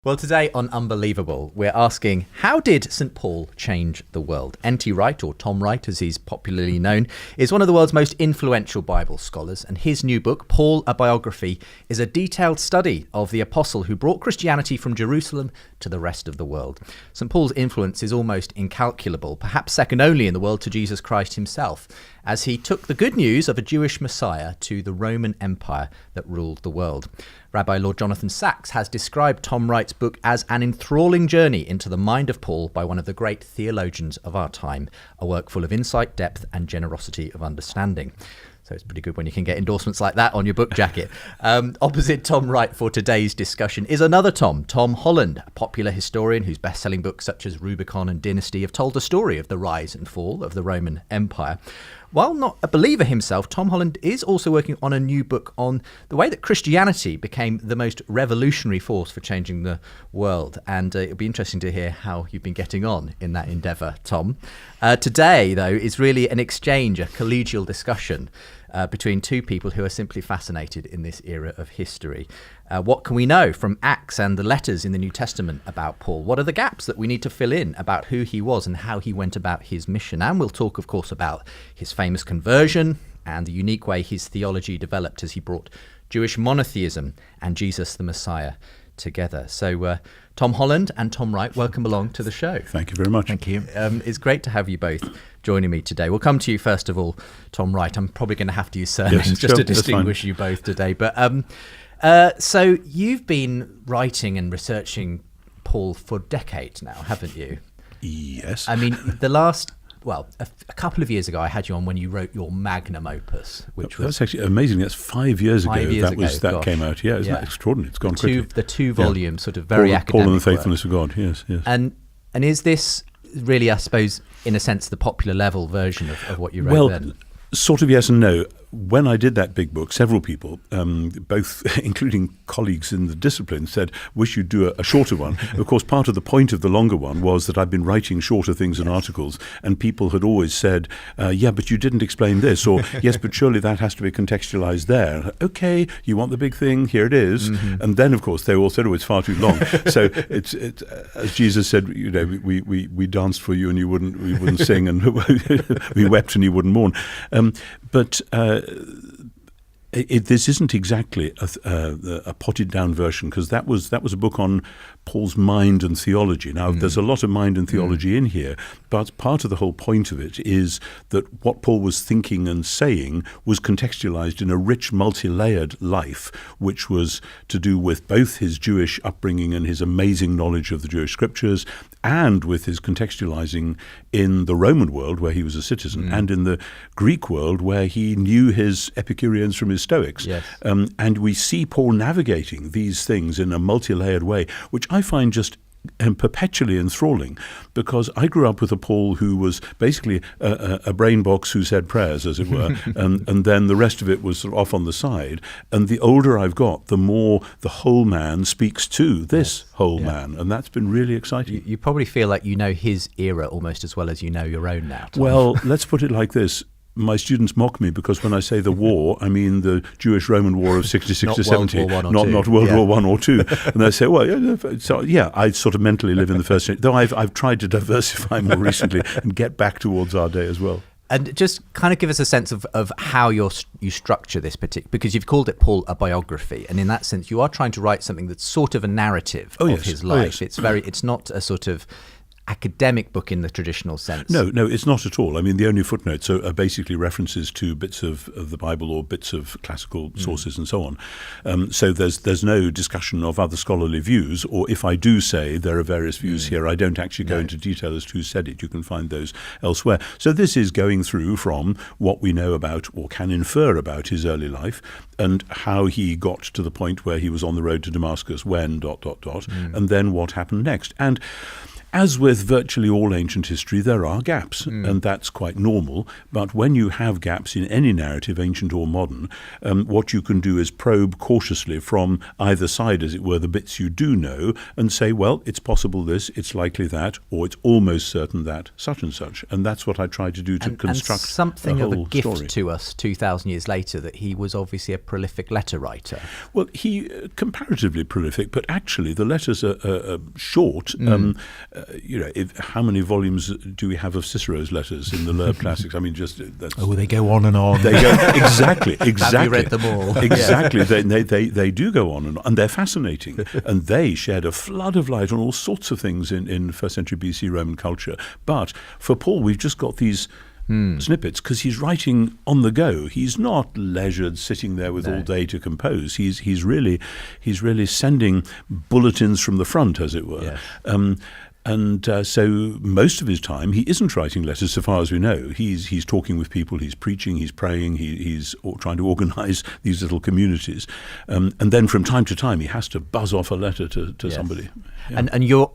Well, today on Unbelievable, we're asking, how did St. Paul change the world? N.T. Wright, or Tom Wright as he's popularly known, is one of the world's most influential Bible scholars, and his new book, Paul, a Biography, is a detailed study of the apostle who brought Christianity from Jerusalem to the rest of the world. St. Paul's influence is almost incalculable, perhaps second only in the world to Jesus Christ himself, as he took the good news of a Jewish Messiah to the Roman Empire that ruled the world. Rabbi Lord Jonathan Sacks has described Tom Wright's book as an enthralling journey into the mind of Paul by one of the great theologians of our time, a work full of insight, depth and generosity of understanding. So it's pretty good when you can get endorsements like that on your book jacket. Opposite Tom Wright for today's discussion is another Tom Holland, a popular historian whose best-selling books such as Rubicon and Dynasty have told the story of the rise and fall of the Roman Empire. While not a believer himself, Tom Holland is also working on a new book on the way that Christianity became the most revolutionary force for changing the world. And it'll be interesting to hear how you've been getting on in that endeavour, Tom. Today, though, is really an exchange, a collegial discussion between two people who are simply fascinated in this era of history. What can we know from Acts and the letters in the New Testament about Paul? What are the gaps that we need to fill in about who he was and how he went about his mission? And we'll talk, of course, about his famous conversion and the unique way his theology developed as he brought Jewish monotheism and Jesus the Messiah together. So Tom Holland and Tom Wright, welcome along to the show. Thank you very much. Thank you. It's great to have you both joining me today. We'll come to you first of all, Tom Wright. I'm probably going to have to use surnames just to distinguish you both today. But so you've been writing and researching Paul for decades now, haven't you? Yes. I mean, a couple of years ago, I had you on when you wrote your magnum opus, which was... That's actually amazing. That's 5 years ago. That came out. Yeah, isn't that extraordinary? It's gone quickly. The two-volume, sort of very academic Paul and the work. Faithfulness of God, yes. And is this really, I suppose, in a sense, the popular level version of what you wrote then? Sort of yes and no. When I did that big book, several people, both including colleagues in the discipline, said, wish you'd do a shorter one. Of course, part of the point of the longer one was that I've been writing shorter things in articles, and people had always said, yeah, but you didn't explain this, or yes, but surely that has to be contextualized there. Okay, you want the big thing, here it is. Mm-hmm. And then, of course, they all said, oh, it's far too long. So it's as Jesus said, you know, we danced for you and we wouldn't sing, and we wept and you wouldn't mourn. But this isn't exactly a potted down version, because that was a book on Paul's mind and theology. Now, there's a lot of mind and theology in here, but part of the whole point of it is that what Paul was thinking and saying was contextualized in a rich, multi-layered life, which was to do with both his Jewish upbringing and his amazing knowledge of the Jewish scriptures, and with his contextualizing in the Roman world, where he was a citizen, and in the Greek world, where he knew his Epicureans from his Stoics. Yes. And we see Paul navigating these things in a multi-layered way, which I find just perpetually enthralling, because I grew up with a Paul who was basically a brain box who said prayers, as it were, and then the rest of it was sort of off on the side. And the older I've got, the more the whole man speaks to this whole man, and that's been really exciting. You probably feel like you know his era almost as well as you know your own now, Tom. Well, let's put it like this. My students mock me because when I say the war, I mean the Jewish-Roman War of 66 to 70, not World War I or II. And they say, well, I sort of mentally live in the first century, though I've tried to diversify more recently and get back towards our day as well. And just kind of give us a sense of how you structure this particular, because you've called it, Paul, a biography, and in that sense, you are trying to write something that's sort of a narrative of his life. It's it's not a sort of academic book in the traditional sense. No, it's not at all. I mean, the only footnotes are basically references to bits of the Bible or bits of classical sources and so on. So there's no discussion of other scholarly views, or if I do say there are various views here, I don't actually go into detail as to who said it. You can find those elsewhere. So this is going through from what we know about or can infer about his early life and how he got to the point where he was on the road to Damascus when ... and then what happened next. And As with virtually all ancient history, there are gaps, and that's quite normal. But when you have gaps in any narrative, ancient or modern, what you can do is probe cautiously from either side, as it were, the bits you do know, and say, well, it's possible this, it's likely that, or it's almost certain that, such and such. And that's what I try to do to construct something a of a whole gift story to us 2,000 years later, that he was obviously a prolific letter writer. Well, he comparatively prolific, but actually the letters are short. How many volumes do we have of Cicero's letters in the Lerb classics? I mean, they go on and on. They go exactly. Have you read them all? Exactly. They do go on, and they're fascinating. And they shed a flood of light on all sorts of things in first century BC Roman culture. But for Paul, we've just got these snippets because he's writing on the go. He's not leisured, sitting there with all day to compose. He's really sending bulletins from the front, as it were. Yes. So most of his time, he isn't writing letters, so far as we know. He's talking with people, he's preaching, he's praying, he's trying to organise these little communities. And then from time to time, he has to buzz off a letter to somebody. Yeah. And you're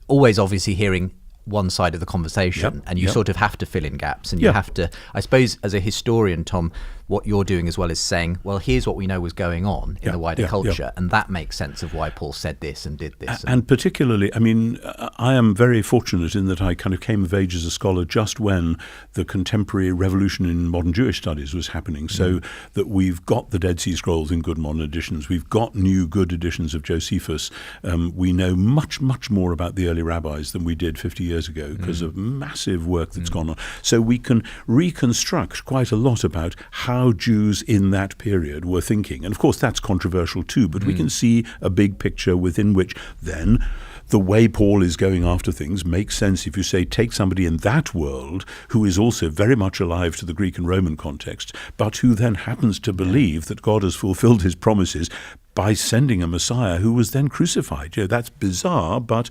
always obviously hearing one side of the conversation, and you sort of have to fill in gaps, and you have to, I suppose, as a historian, Tom, what you're doing as well is saying, well, here's what we know was going on in the wider culture, and that makes sense of why Paul said this and did this. And particularly, I mean, I am very fortunate in that I kind of came of age as a scholar just when the contemporary revolution in modern Jewish studies was happening, so that we've got the Dead Sea Scrolls in good modern editions, we've got new good editions of Josephus, we know much, much more about the early rabbis than we did 50 years ago because of massive work that's gone on. So we can reconstruct quite a lot about how Jews in that period were thinking. And of course that's controversial too, but we can see a big picture within which then the way Paul is going after things makes sense if you say take somebody in that world who is also very much alive to the Greek and Roman context, but who then happens to believe that God has fulfilled his promises by sending a Messiah who was then crucified. That's bizarre, but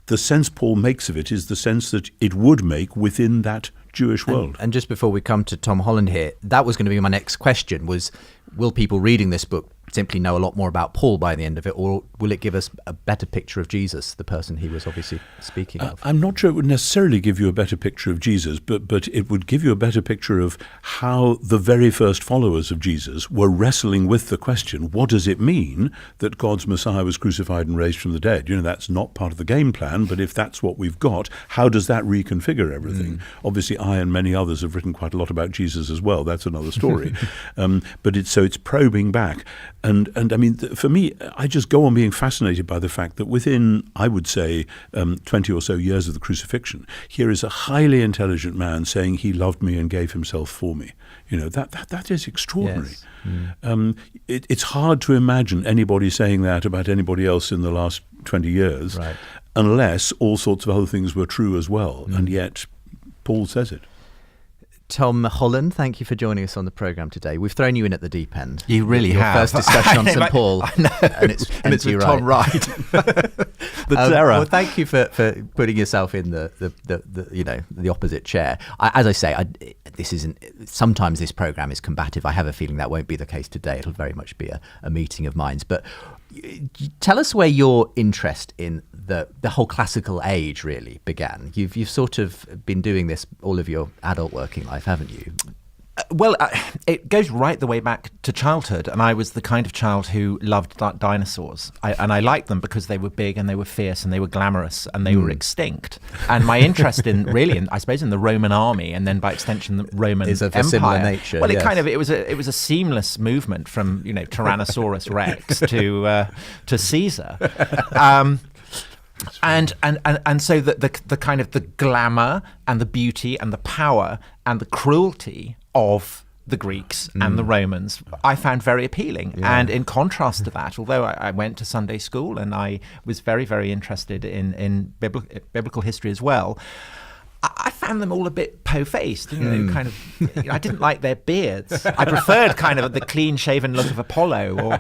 the sense Paul makes of it is the sense that it would make within that Jewish world. And just before we come to Tom Holland here, that was going to be my next question, was will people reading this book simply know a lot more about Paul by the end of it, or will it give us a better picture of Jesus, the person he was obviously speaking of? I'm not sure it would necessarily give you a better picture of Jesus, but it would give you a better picture of how the very first followers of Jesus were wrestling with the question, what does it mean that God's Messiah was crucified and raised from the dead? That's not part of the game plan, but if that's what we've got, how does that reconfigure everything? Obviously, I and many others have written quite a lot about Jesus as well. That's another story. But it's probing back. And I mean, for me, I just go on being fascinated by the fact that within, I would say, 20 or so years of the crucifixion, here is a highly intelligent man saying he loved me and gave himself for me. That is extraordinary. Yes. It's hard to imagine anybody saying that about anybody else in the last 20 years, unless all sorts of other things were true as well. And yet, Paul says it. Tom Holland, thank you for joining us on the programme today. We've thrown you in at the deep end. You really Your have. First discussion on St Paul, I know. and it's with Tom Wright. The terror. Well, thank you for putting yourself in the opposite chair. As I say, this isn't. Sometimes this programme is combative. I have a feeling that won't be the case today. It'll very much be a meeting of minds. But tell us where your interest in the whole classical age really began. You've sort of been doing this all of your adult working life, haven't you? Well, it goes right the way back to childhood, and I was the kind of child who loved dinosaurs. I liked them because they were big and they were fierce and they were glamorous and they were extinct. And my interest in I suppose in the Roman army and then by extension the Roman is of Empire. A similar nature. Well, yes. it was a seamless movement from Tyrannosaurus Rex to Caesar. And so the kind of the glamour and the beauty and the power and the cruelty of the Greeks and the Romans I found very appealing. Yeah. And in contrast to that, although I went to Sunday school and I was very, very interested in biblical history as well, I found them all a bit po-faced, kind of. I didn't like their beards. I preferred kind of the clean-shaven look of Apollo,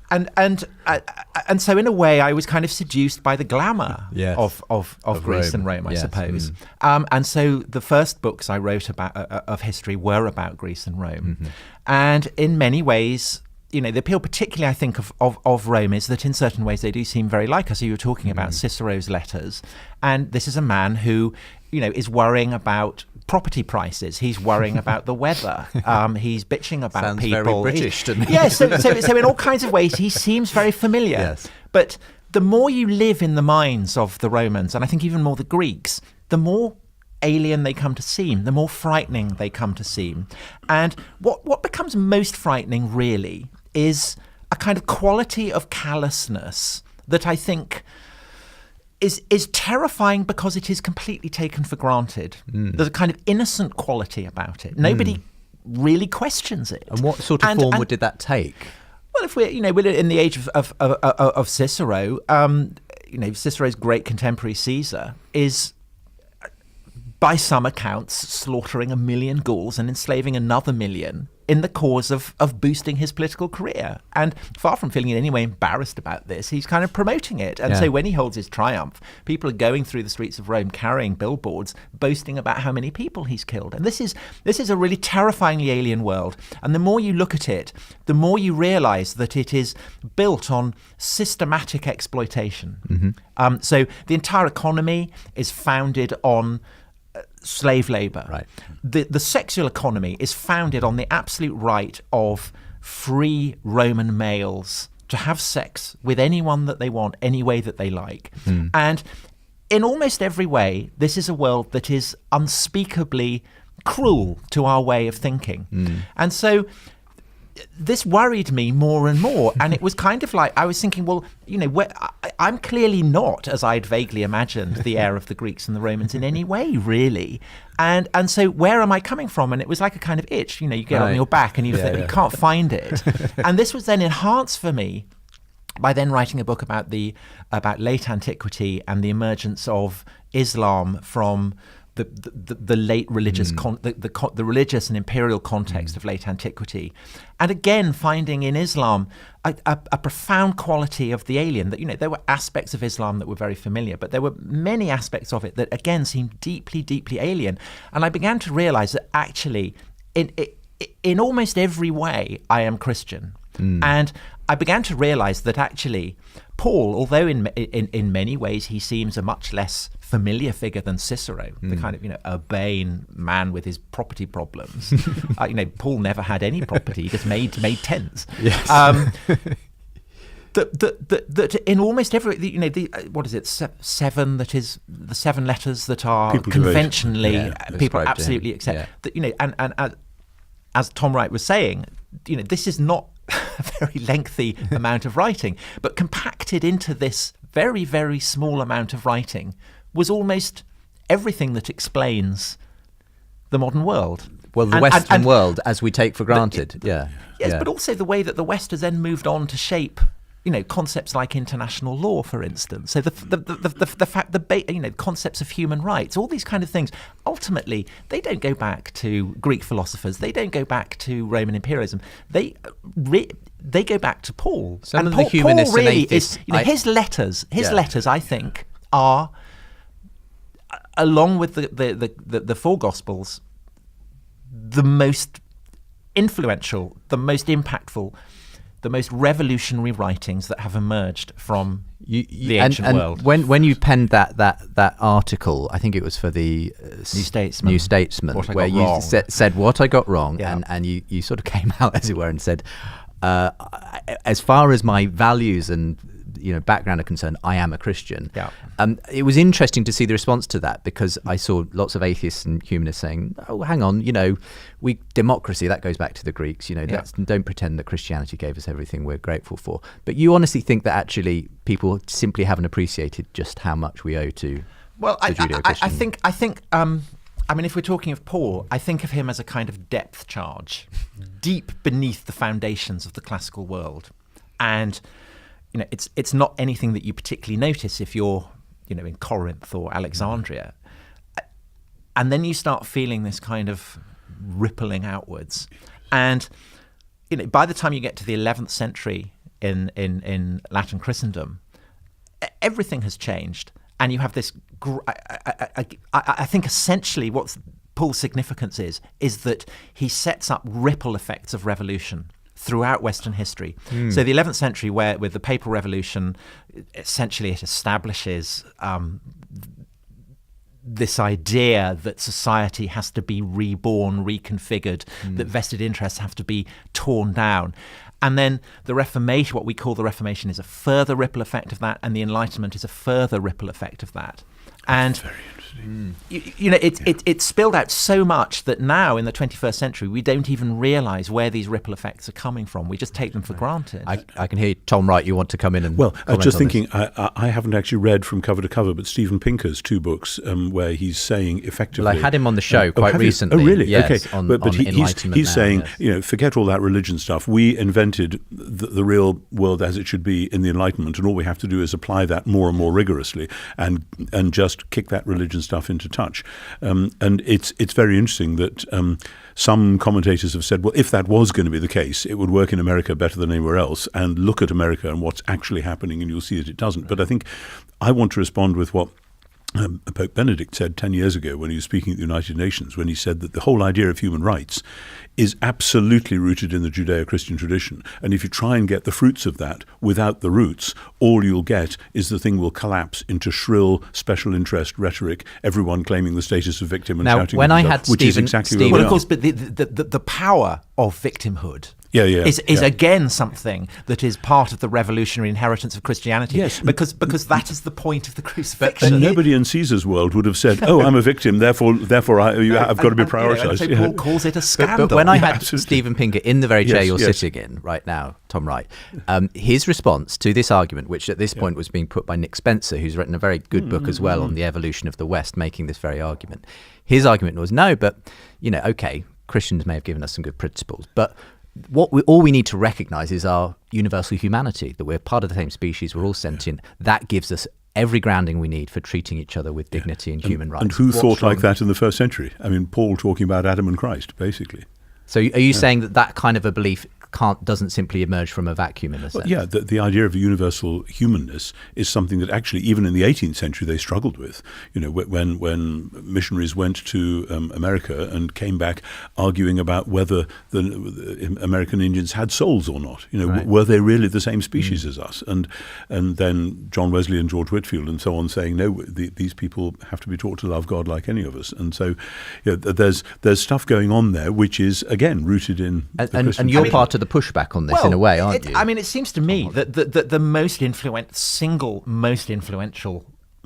and so in a way I was kind of seduced by the glamour of Greece and Rome, I suppose. And so the first books I wrote about of history were about Greece and Rome, and in many ways the appeal particularly, I think, of Rome is that in certain ways they do seem very like us. So you were talking about Cicero's letters, and this is a man who, is worrying about property prices. He's worrying about the weather. He's bitching about Sounds people. very British to me. Yeah, so in all kinds of ways he seems very familiar. Yes. But the more you live in the minds of the Romans, and I think even more the Greeks, the more alien they come to seem, the more frightening they come to seem. And what becomes most frightening really is a kind of quality of callousness that I think is terrifying because it is completely taken for granted. There's a kind of innocent quality about it. Nobody really questions it. And what sort of form did that take? Well, if we're in the age of Cicero, Cicero's great contemporary Caesar is, by some accounts, slaughtering 1 million Gauls and enslaving another 1 million in the cause of boosting his political career. And far from feeling in any way embarrassed about this, he's kind of promoting it. And so when he holds his triumph, people are going through the streets of Rome carrying billboards, boasting about how many people he's killed. And this is a really terrifyingly alien world. And the more you look at it, the more you realize that it is built on systematic exploitation. So the entire economy is founded on slave labor. Right. The sexual economy is founded on the absolute right of free Roman males to have sex with anyone that they want, any way that they like. And in almost every way, this is a world that is unspeakably cruel to our way of thinking. And so this worried me more and more, and it was kind of like I was thinking, well, I'm clearly not, as I'd vaguely imagined, the heir of the Greeks and the Romans in any way, really. And so where am I coming from? And it was like a kind of itch, you get on your back and you think you can't find it. And this was then enhanced for me by then writing a book about late antiquity and the emergence of Islam from the late religious the religious and imperial context of late antiquity, and again finding in Islam a profound quality of the alien. That there were aspects of Islam that were very familiar, but there were many aspects of it that again seemed deeply, deeply alien. And I began to realize that actually, in almost every way, I am Christian. And I began to realize that actually Paul, although in many ways he seems a much less familiar figure than Cicero, the kind of urbane man with his property problems. Paul never had any property; he just made tents. Yes. That in almost every what is it, seven, that is the 7 letters that are people conventionally people ascribed to absolutely him. accept that and as Tom Wright was saying, this is not a very lengthy amount of writing, but compacted into this very, very small amount of writing was almost everything that explains the modern world. Well, the Western world, as we take for granted. Yes, but also the way that the West has then moved on to shape concepts like international law, for instance. So the concepts of human rights, all these kind of things, ultimately, they don't go back to Greek philosophers. They don't go back to Roman imperialism. They go back to Paul. Some of the humanists Paul really and atheists, his letters, I think, are, along with the 4 Gospels, the most influential, the most impactful, the most revolutionary writings that have emerged from the ancient world. When you penned that article, I think it was for the New Statesman, where you said what I got wrong, and you sort of came out, as it were, and said, as far as my values and background are concerned, I am a Christian. It was interesting to see the response to that, because I saw lots of atheists and humanists saying, oh, hang on, democracy, that goes back to the Greeks, don't pretend that Christianity gave us everything we're grateful for. But you honestly think that actually people simply haven't appreciated just how much we owe to Judeo-Christian? I think if we're talking of Paul, I think of him as a kind of depth charge deep beneath the foundations of the classical world. And it's not anything that you particularly notice if you're, in Corinth or Alexandria. And then you start feeling this kind of rippling outwards. And, by the time you get to the 11th century in Latin Christendom, everything has changed. And you have this, I think essentially what Paul's significance is that he sets up ripple effects of revolution. throughout Western history. So the 11th century, where with the Papal Revolution, essentially it establishes this idea that society has to be reborn, reconfigured, that vested interests have to be torn down. And then the Reformation, what we call the Reformation, is a further ripple effect of that, and the Enlightenment is a further ripple effect of that. And Very interesting. it spilled out so much that now in the 21st century we don't even realise where these ripple effects are coming from. We just take them for granted. I can hear Tom Wright. You want to come in and Well, I was just comment on thinking, I haven't actually read from cover to cover, but Stephen Pinker's 2 books where he's saying effectively... Well, I had him on the show quite recently. Oh, really? Yes, okay. on he's now, saying, yes. forget all that religion stuff. We invented the real world as it should be in the Enlightenment, and all we have to do is apply that more and more rigorously and just kick that religion stuff into touch. And it's very interesting that some commentators have said, well, if that was going to be the case, it would work in America better than anywhere else, and look at America and what's actually happening, and you'll see that it doesn't. But I think I want to respond with what Pope Benedict said 10 years ago when he was speaking at the United Nations, when he said that the whole idea of human rights is absolutely rooted in the Judeo-Christian tradition. And if you try and get the fruits of that without the roots, all you'll get is the thing will collapse into shrill special interest rhetoric, everyone claiming the status of victim and Now, shouting when at I each had other, which is Stephen- exactly Stephen- what Well, we of are. course, but the power of victimhood is Yeah. again something that is part of the revolutionary inheritance of Christianity. Yes. because that is the point of the crucifixion. And nobody in Caesar's world would have said, "Oh, I'm a victim, therefore I've got to be And prioritized." so Paul calls it a scandal. But when I had absolutely. Stephen Pinker in the very chair Yes, you're yes. sitting in right now, Tom Wright, his response to this argument, which at this point was being put by Nick Spencer, who's written a very good book as well on the evolution of the West, making this very argument. His argument was, no, but, okay, Christians may have given us some good principles, but all we need to recognise is our universal humanity, that we're part of the same species, we're all sentient. That gives us every grounding we need for treating each other with dignity and human rights. And who What's thought like wrong? that in the first century? I mean, Paul talking about Adam and Christ, basically. So are you saying that kind of a belief doesn't simply emerge from a vacuum in a sense? Yeah, the idea of universal humanness is something that actually, even in the 18th century, they struggled with. When missionaries went to America and came back arguing about whether the American Indians had souls or not. Right. Were they really the same species as us? And then John Wesley and George Whitefield and so on saying, no, these people have to be taught to love God like any of us. And so there's stuff going on there which is, again, rooted in the Christian and you're faith. part of the pushback on this in a way, aren't you? I mean, it seems to me that the most influential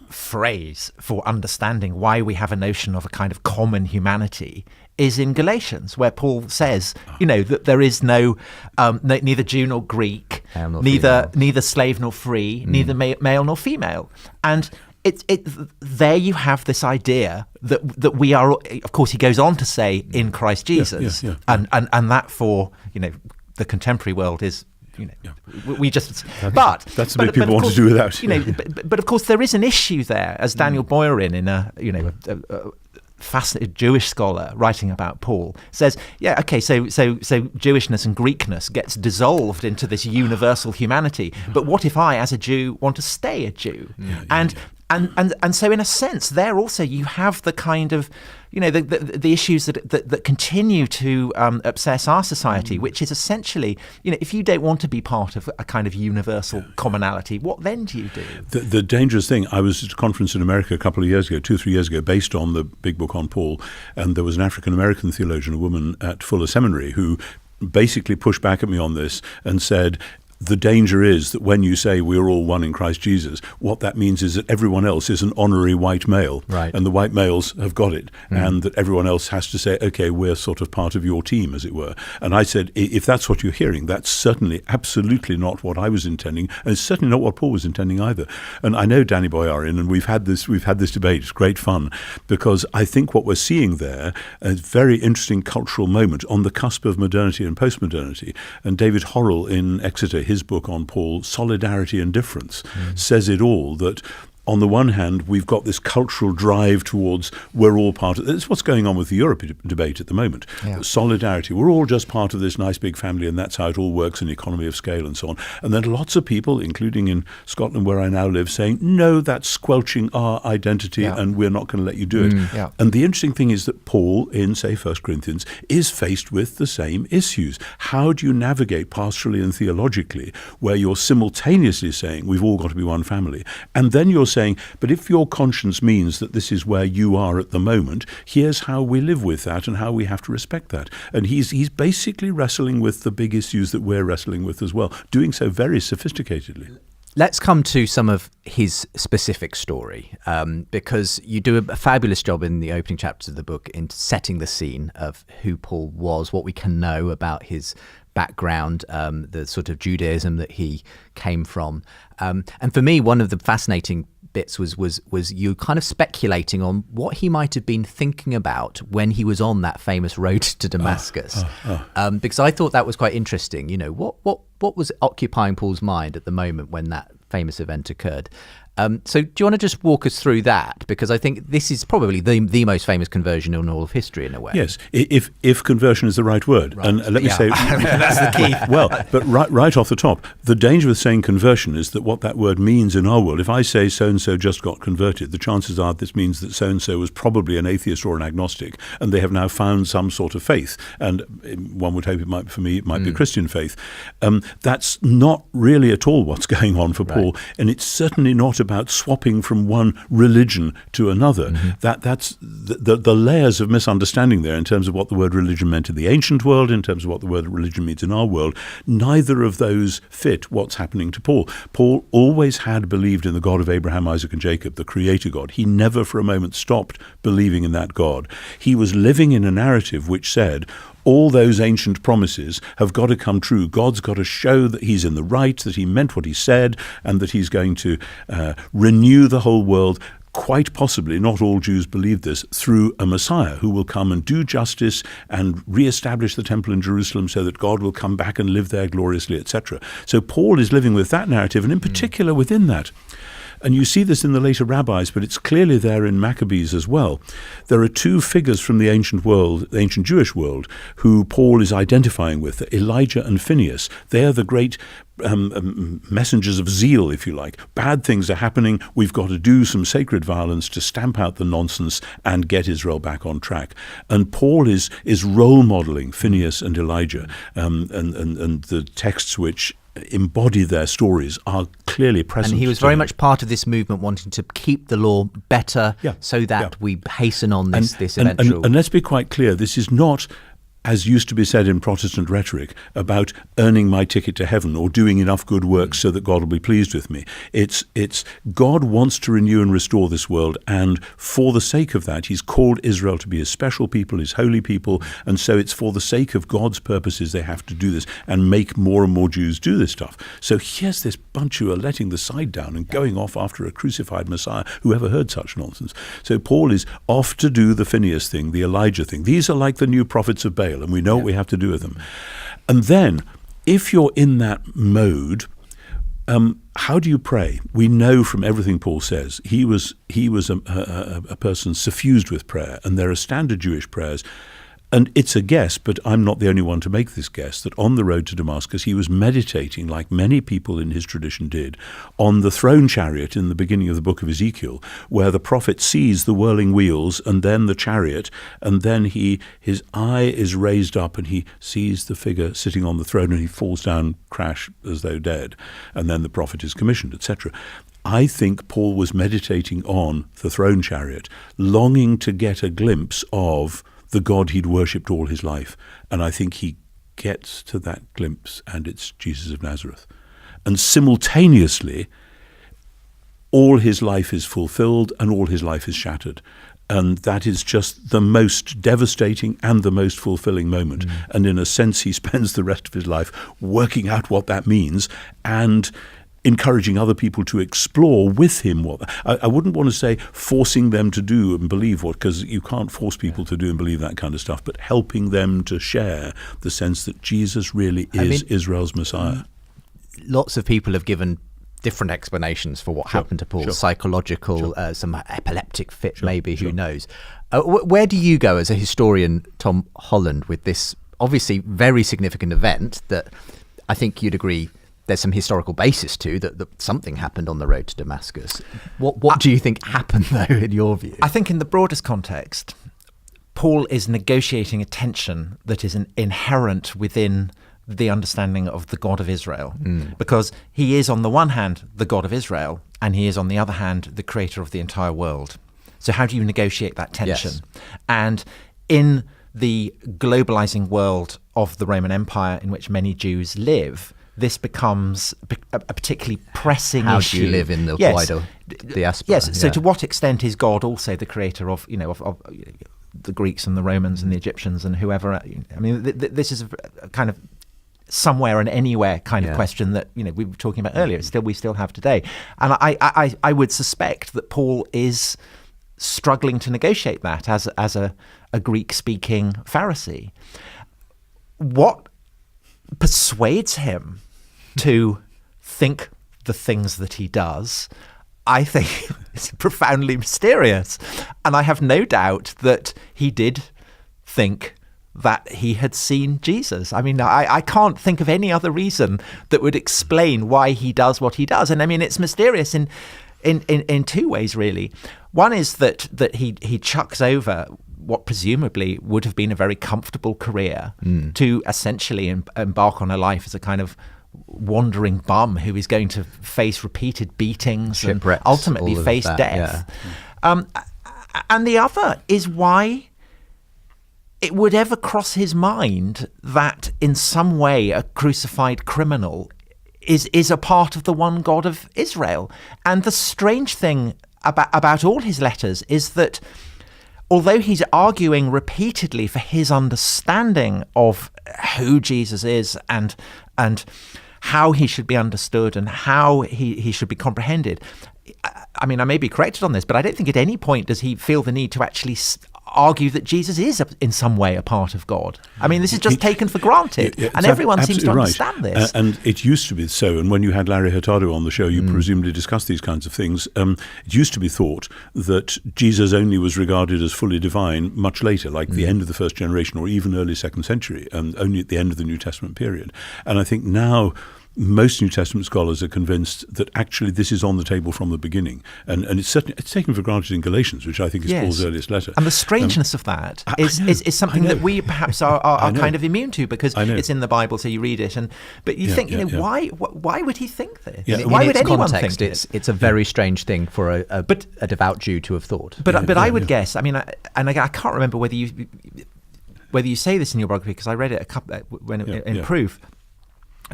phrase for understanding why we have a notion of a kind of common humanity is in Galatians, where Paul says, that there is neither Jew nor Greek, Male nor neither slave nor free, neither male nor female, and there you have this idea that we are. Of course, he goes on to say in Christ Jesus, and that for the contemporary world is. We just. That's the bit people want to do without. But of course, there is an issue there, as Daniel Boyarin, in a fascinating Jewish scholar writing about Paul, says, so Jewishness and Greekness gets dissolved into this universal humanity. But what if I, as a Jew, want to stay a Jew? And so, in a sense, there also you have the kind of, the issues that continue to obsess our society, which is essentially, if you don't want to be part of a kind of universal commonality, what then do you do? The dangerous thing, I was at a conference in America a couple of years ago, 2 or 3 years ago, based on the big book on Paul, and there was an African-American theologian, a woman at Fuller Seminary, who basically pushed back at me on this and said, the danger is that when you say we're all one in Christ Jesus, what that means is that everyone else is an honorary white male. Right. And the white males have got it. And that everyone else has to say, okay, we're sort of part of your team, as it were. And I said, if that's what you're hearing, that's certainly absolutely not what I was intending. And it's certainly not what Paul was intending either. And I know Danny Boyarin, and we've had this debate. It's great fun, because I think what we're seeing there is a very interesting cultural moment on the cusp of modernity and postmodernity. And David Horrell in Exeter, his book on Paul, Solidarity and Difference, says it all, that on the one hand, we've got this cultural drive towards we're all part of it's what's going on with the Europe debate at the moment. Yeah. Solidarity. We're all just part of this nice big family, and that's how it all works in economy of scale and so on. And then lots of people, including in Scotland where I now live, saying, no, that's squelching our identity and we're not going to let you do it. Yeah. And the interesting thing is that Paul, in, say, 1 Corinthians, is faced with the same issues. How do you navigate pastorally and theologically where you're simultaneously saying we've all got to be one family, and then you're saying, but if your conscience means that this is where you are at the moment, here's how we live with that and how we have to respect that. And he's basically wrestling with the big issues that we're wrestling with as well, doing so very sophisticatedly. Let's come to some of his specific story, because you do a fabulous job in the opening chapters of the book in setting the scene of who Paul was, what we can know about his background, the sort of Judaism that he came from. And for me, one of the fascinating bits was you kind of speculating on what he might have been thinking about when he was on that famous road to Damascus, because I thought that was quite interesting. You know, what was occupying Paul's mind at the moment when that famous event occurred? So do you want to just walk us through that? Because I think this is probably the most famous conversion in all of history, in a way. Yes, if conversion is the right word. Right. And let me say... That's the key. Well, but right off the top, the danger with saying conversion is that what that word means in our world, if I say so-and-so just got converted, the chances are this means that so-and-so was probably an atheist or an agnostic, and they have now found some sort of faith. And one would hope it might, for me, it might be Christian faith. That's not really at all what's going on for Paul, and it's certainly not about swapping from one religion to another. That's the layers of misunderstanding there in terms of what the word religion meant in the ancient world, in terms of what the word religion means in our world. Neither of those fit what's happening to Paul. Paul always had believed in the God of Abraham, Isaac and Jacob, the creator God. He never for a moment stopped believing in that God. He was living in a narrative which said, all those ancient promises have got to come true. God's got to show that he's in the right, that he meant what he said, and that he's going to renew the whole world. Quite possibly, not all Jews believe this, through a Messiah who will come and do justice and re-establish the temple in Jerusalem so that God will come back and live there gloriously, etc. So Paul is living with that narrative, and in particular within that. And you see this in the later rabbis, but it's clearly there in Maccabees as well. There are two figures from the ancient world, the ancient Jewish world, who Paul is identifying with, Elijah and Phinehas. They are the great messengers of zeal, if you like. Bad things are happening. We've got to do some sacred violence to stamp out the nonsense and get Israel back on track. And Paul is role modeling Phinehas and Elijah, and the texts which embody their stories are clearly present. And he was very much part of this movement, wanting to keep the law better so that we hasten on this eventual... And let's be quite clear, this is not, as used to be said in Protestant rhetoric, about earning my ticket to heaven or doing enough good works so that God will be pleased with me. It's God wants to renew and restore this world, and for the sake of that, he's called Israel to be his special people, his holy people, and so it's for the sake of God's purposes they have to do this and make more and more Jews do this stuff. So here's this bunch who are letting the side down and going off after a crucified Messiah. Who ever heard such nonsense? So Paul is off to do the Phinehas thing, the Elijah thing. These are like the new prophets of Baal, and we know what we have to do with them. And then, if you're in that mode, how do you pray? We know from everything Paul says, he was a person suffused with prayer, and there are standard Jewish prayers. And it's a guess, but I'm not the only one to make this guess, that on the road to Damascus he was meditating, like many people in his tradition did, on the throne chariot in the beginning of the book of Ezekiel, where the prophet sees the whirling wheels and then the chariot, and then his eye is raised up and he sees the figure sitting on the throne and he falls down, crash, as though dead, and then the prophet is commissioned, etc. I think Paul was meditating on the throne chariot, longing to get a glimpse of the God he'd worshipped all his life. And I think he gets to that glimpse, and it's Jesus of Nazareth. And simultaneously, all his life is fulfilled and all his life is shattered. And that is just the most devastating and the most fulfilling moment. And in a sense, he spends the rest of his life working out what that means and encouraging other people to explore with him what I wouldn't want to say forcing them to do and believe what, because you can't force people to do and believe that kind of stuff, but helping them to share the sense that Jesus really is Israel's Messiah. Lots of people have given different explanations for what happened to Paul. Psychological, some epileptic fit, maybe, who knows. Where do you go as a historian, Tom Holland, with this obviously very significant event that I think you'd agree there's some historical basis to, that something happened on the road to Damascus? What do you think happened, though, in your view? I think in the broadest context, Paul is negotiating a tension that is inherent within the understanding of the God of Israel, because he is on the one hand the God of Israel, and he is on the other hand the creator of the entire world. So how do you negotiate that tension? Yes. And in the globalizing world of the Roman Empire in which many Jews live, this becomes a particularly pressing issue. How do you live in the wider diaspora? Yes. So to what extent is God also the creator of the Greeks and the Romans and the Egyptians and whoever? I mean, this is a kind of somewhere and anywhere kind of question that we were talking about earlier. We still have today, and I would suspect that Paul is struggling to negotiate that as a Greek-speaking Pharisee. What persuades him to think the things that he does, I think, is profoundly mysterious. And I have no doubt that he did think that he had seen Jesus. I mean, I can't think of any other reason that would explain why he does what he does. And I mean, it's mysterious in two ways, really. One is that he chucks over what presumably would have been a very comfortable career to essentially embark on a life as a kind of wandering bum who is going to face repeated beatings, shipwrecks, and ultimately face death. Yeah. And the other is why it would ever cross his mind that in some way a crucified criminal is a part of the one God of Israel. And the strange thing about all his letters is that although he's arguing repeatedly for his understanding of who Jesus is and how he should be understood and how he should be comprehended, I mean, I may be corrected on this, but I don't think at any point does he feel the need to actually argue that Jesus is in some way a part of God. I mean, this is just taken for granted, and everyone seems to understand this. And it used to be so, and when you had Larry Hurtado on the show, you presumably discussed these kinds of things. It used to be thought that Jesus only was regarded as fully divine much later, like the end of the first generation or even early second century, only at the end of the New Testament period. And I think now most New Testament scholars are convinced that actually this is on the table from the beginning, and it's taken for granted in Galatians, which I think is Paul's earliest letter. And the strangeness of that is something that we perhaps are kind of immune to, because it's in the Bible, so you read it, but you think, why would he think this? Yeah. Why would anyone context, think this? It's a very strange thing for a devout Jew to have thought. But I would guess. I mean, I can't remember whether you say this in your biography, because I read it in proof.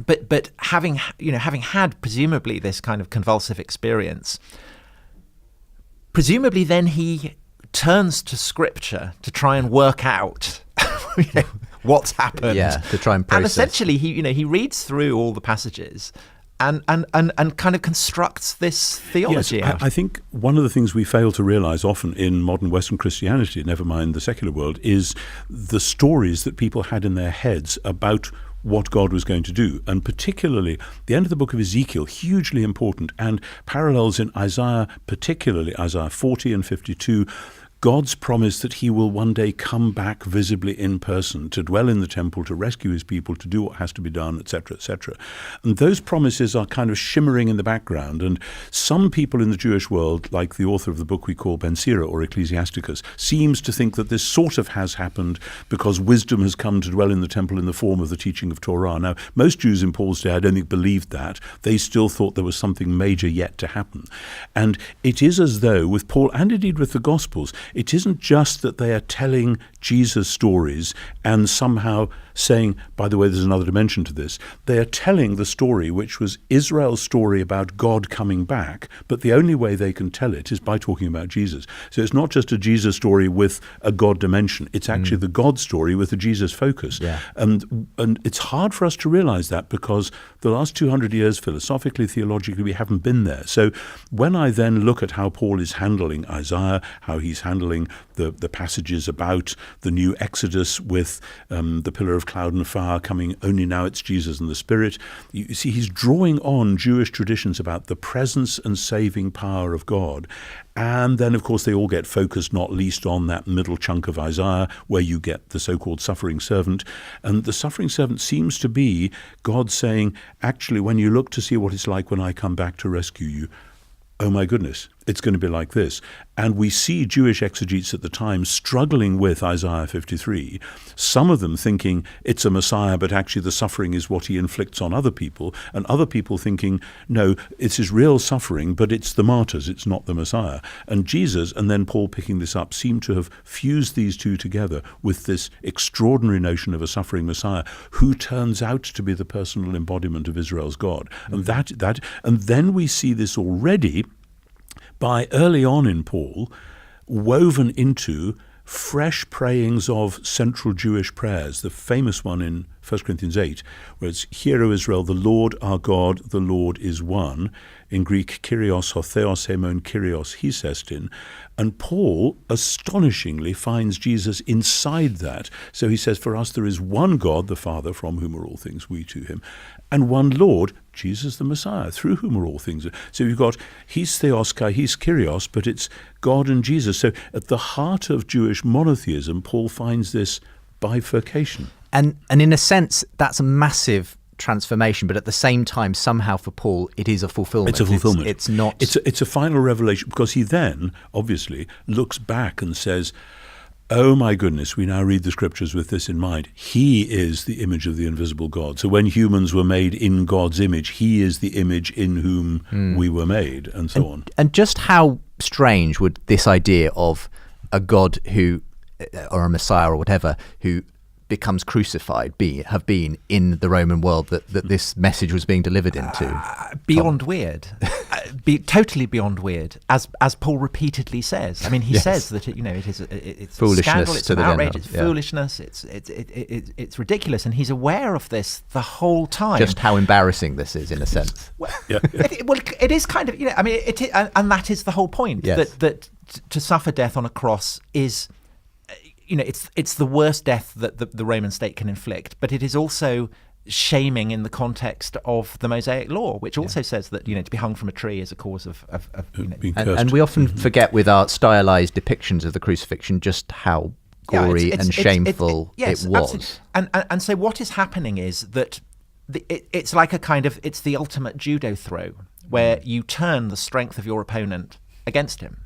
But having had presumably this kind of convulsive experience, presumably then he turns to Scripture to try and work out what's happened. Yeah, to try and process. And essentially he reads through all the passages and kind of constructs this theology out. I think one of the things we fail to realize often in modern Western Christianity, never mind the secular world, is the stories that people had in their heads about what God was going to do, and particularly the end of the book of Ezekiel, hugely important, and parallels in Isaiah, particularly Isaiah 40 and 52, God's promise that he will one day come back visibly in person to dwell in the temple, to rescue his people, to do what has to be done, etc., etc. And those promises are kind of shimmering in the background. And some people in the Jewish world, like the author of the book we call Ben Sira or Ecclesiasticus, seems to think that this sort of has happened because wisdom has come to dwell in the temple in the form of the teaching of Torah. Now, most Jews in Paul's day, I don't think, believed that. They still thought there was something major yet to happen. And it is as though with Paul, and indeed with the Gospels, it isn't just that they are telling Jesus stories and somehow saying, by the way, there's another dimension to this. They are telling the story which was Israel's story about God coming back, but the only way they can tell it is by talking about Jesus. So it's not just a Jesus story with a God dimension. It's actually the God story with a Jesus focus. Yeah. And it's hard for us to realize that because the last 200 years, philosophically, theologically, we haven't been there. So when I then look at how Paul is handling Isaiah, how he's handling the passages about the new Exodus with the pillar of cloud and fire coming, only now it's Jesus and the Spirit. You see, he's drawing on Jewish traditions about the presence and saving power of God. And then, of course, they all get focused not least on that middle chunk of Isaiah where you get the so-called suffering servant. And the suffering servant seems to be God saying, actually, when you look to see what it's like when I come back to rescue you, oh my goodness, it's going to be like this. And we see Jewish exegetes at the time struggling with Isaiah 53, some of them thinking it's a Messiah, but actually the suffering is what he inflicts on other people, and other people thinking, no, it's his real suffering, but it's the martyrs, it's not the Messiah. And Jesus, and then Paul picking this up, seem to have fused these two together with this extraordinary notion of a suffering Messiah who turns out to be the personal embodiment of Israel's God. And and then we see this already by early on in Paul, woven into fresh prayings of central Jewish prayers. The famous one in 1 Corinthians 8, where it's, Hear, O Israel, the Lord our God, the Lord is one. In Greek, Kyrios, ho theos hemon, Kyrios, hisestin. And Paul astonishingly finds Jesus inside that. So he says, for us there is one God, the Father, from whom are all things, we to him, and one Lord, Jesus the Messiah, through whom are all things. So you've got his theos kai, his Kyrios, but it's God and Jesus. So at the heart of Jewish monotheism, Paul finds this bifurcation. And in a sense, that's a massive transformation, but at the same time, somehow for Paul, it is a fulfillment. It's a fulfillment. It's not. It's a final revelation, because he then obviously looks back and says, oh my goodness, we now read the scriptures with this in mind. He is the image of the invisible God. So when humans were made in God's image, he is the image in whom we were made, and so on. And just how strange would this idea of a God who, or a Messiah or whatever, who becomes crucified have been in the Roman world that this message was being delivered into? Beyond weird. Totally beyond weird, as Paul repeatedly says. I mean, he says that it's foolishness, scandal, it's an outrage, it's yeah. foolishness, it's ridiculous, and he's aware of this the whole time. Just how embarrassing this is, in a sense. Well, it is kind of, I mean, and that is the whole point. Yes. That to suffer death on a cross is, it's the worst death that the Roman state can inflict, but it is also shaming in the context of the Mosaic law, which also says that to be hung from a tree is a cause of being cursed. And we often forget with our stylized depictions of the crucifixion just how gory and shameful it was. Absolutely. And so what is happening is that it's like it's the ultimate judo throw, where you turn the strength of your opponent against him.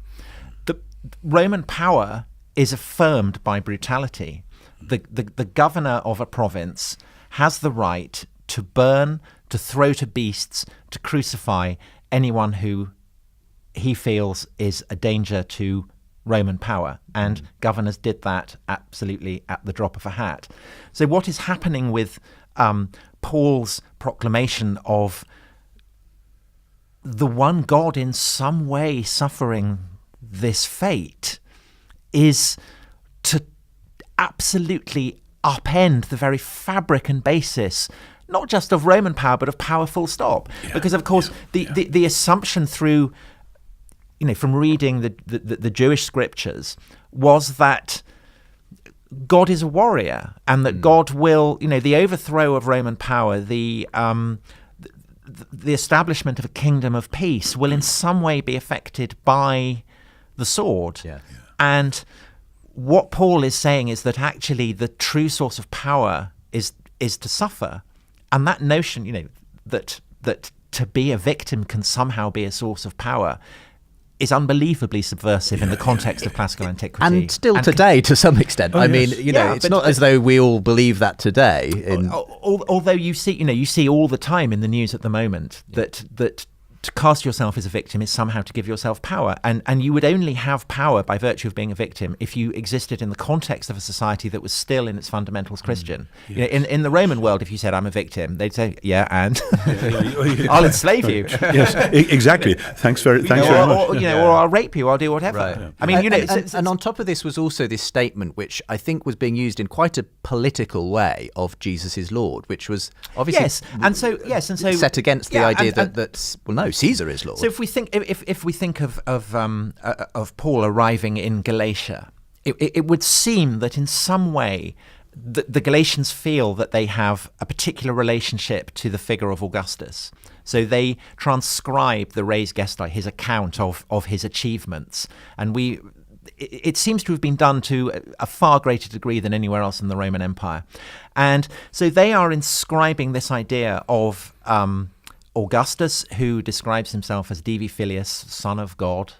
The Roman power is affirmed by brutality. The governor of a province has the right to burn, to throw to beasts, to crucify anyone who he feels is a danger to Roman power. And governors did that absolutely at the drop of a hat. So what is happening with Paul's proclamation of the one God in some way suffering this fate is to absolutely upend the very fabric and basis, not just of Roman power, but of power full stop. Because, of course, the assumption through, from reading the Jewish scriptures was that God is a warrior, and that God will, the overthrow of Roman power, the establishment of a kingdom of peace will in some way be affected by the sword. Yeah. And what Paul is saying is that actually the true source of power is to suffer. And that notion, that to be a victim can somehow be a source of power is unbelievully subversive in the context of classical antiquity. And still today, to some extent. I mean, it's not as though we all believe that today. Although you see all the time in the news at the moment that to cast yourself as a victim is somehow to give yourself power. And you would only have power by virtue of being a victim if you existed in the context of a society that was still in its fundamentals Christian. Yes. In the Roman world, if you said, I'm a victim, they'd say, yeah, and I'll enslave you. Yes, exactly. Thanks very much. Or I'll rape you, I'll do whatever. Right. Yeah. I mean, and on top of this was also this statement, which I think was being used in quite a political way, of Jesus is Lord, which was obviously set against the idea that Caesar is Lord. So if we think of Paul arriving in Galatia, it would seem that in some way the Galatians feel that they have a particular relationship to the figure of Augustus. So they transcribe the Res Gestae, his account of his achievements. And it seems to have been done to a far greater degree than anywhere else in the Roman Empire. And so they are inscribing this idea of Augustus, who describes himself as Divi Filius, son of God,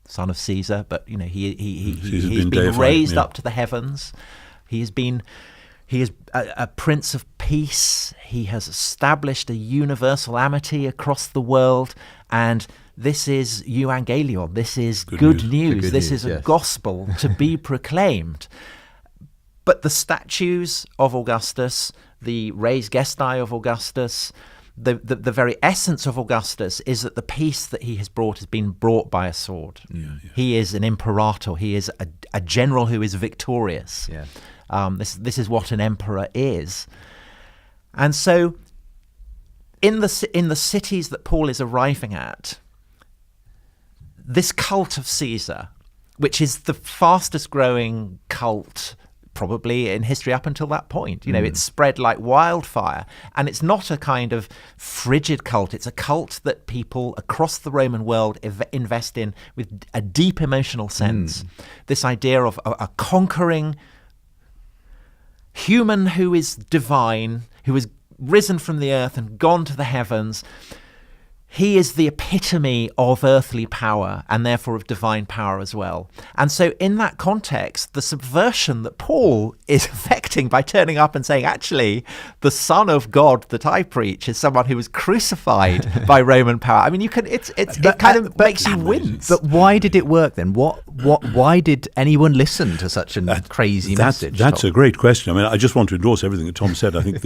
son of Caesar, but he's been raised up to the heavens. He is a prince of peace. He has established a universal amity across the world, and this is euangelion. This is good news. This is a gospel to be proclaimed. But the statues of Augustus, the Res Gestae of Augustus, the very essence of Augustus is that the peace that he has brought has been brought by a sword. He is an imperator. He is a general who is victorious. This is what an emperor is. And so in the cities that Paul is arriving at, this cult of Caesar, which is the fastest growing cult probably in history up until that point. It's spread like wildfire. And it's not a kind of frigid cult. It's a cult that people across the Roman world invest in with a deep emotional sense. This idea of a conquering human who is divine, who has risen from the earth and gone to the heavens. He is the epitome of earthly power and therefore of divine power as well. And so in that context, the subversion that Paul is effecting by turning up and saying, actually, the Son of God that I preach is someone who was crucified by Roman power. I mean, it kind of makes you wince. But why did it work then? Why did anyone listen to such a crazy message? That's a great question. I mean, I just want to endorse everything that Tom said. I think